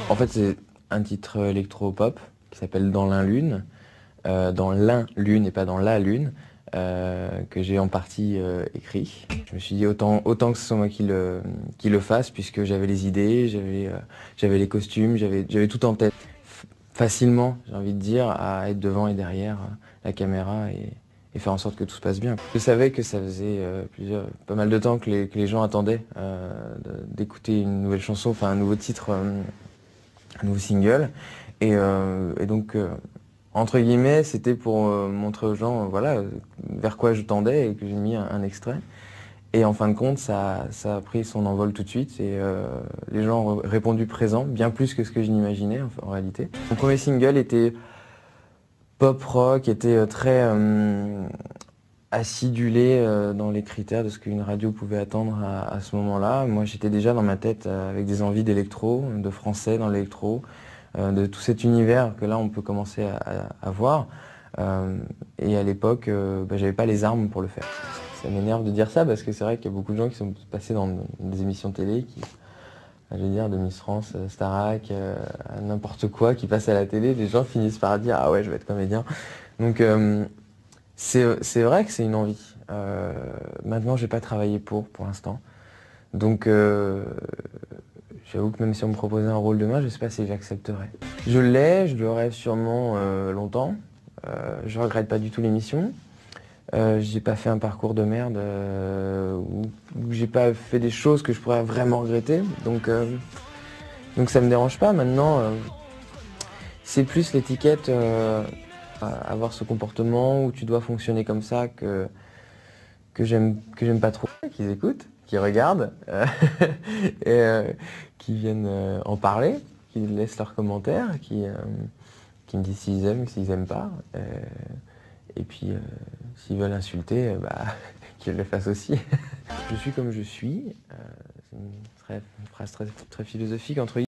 En fait, c'est un titre électro-pop qui s'appelle Dans l'un lune, dans l'un lune et pas dans la lune, que j'ai en partie écrit. Je me suis dit autant que ce soit moi qui le fasse, puisque j'avais les idées, j'avais les costumes, j'avais tout en tête. Facilement, j'ai envie de dire, à être devant et derrière la caméra et faire en sorte que tout se passe bien. Je savais que ça faisait pas mal de temps que les gens attendaient d'écouter une nouvelle chanson, enfin un nouveau titre, un nouveau single. Et donc, entre guillemets, c'était pour montrer aux gens voilà, vers quoi je tendais et que j'ai mis un extrait. Et en fin de compte, ça a pris son envol tout de suite et les gens ont répondu présent, bien plus que ce que je n'imaginais en réalité. Mon premier single était pop rock, était très acidulé dans les critères de ce qu'une radio pouvait attendre à ce moment-là. Moi, j'étais déjà dans ma tête avec des envies d'électro, de français dans l'électro, de tout cet univers que là, on peut commencer à voir. Et à l'époque, j'avais pas les armes pour le faire. Ça m'énerve de dire ça parce que c'est vrai qu'il y a beaucoup de gens qui sont passés dans des émissions télé qui, je veux dire, de Miss France, Starac, n'importe quoi qui passe à la télé, les gens finissent par dire ah ouais, je vais être comédien. Donc c'est vrai que c'est une envie. Maintenant, j'ai pas travaillé pour l'instant. Donc j'avoue que même si on me proposait un rôle demain, je sais pas si j'accepterais. Je l'aurai sûrement longtemps. Je regrette pas du tout l'émission. J'ai pas fait un parcours de merde où j'ai pas fait des choses que je pourrais vraiment regretter. Donc ça me dérange pas. Maintenant, c'est plus l'étiquette avoir ce comportement où tu dois fonctionner comme ça que j'aime pas trop. Qu'ils écoutent, qui regardent et qui viennent en parler, qui laissent leurs commentaires, qui me disent s'ils aiment, s'ils aiment pas. Et puis, s'ils veulent insulter, qu'ils le fassent aussi. Je suis comme je suis. C'est une phrase très philosophique entre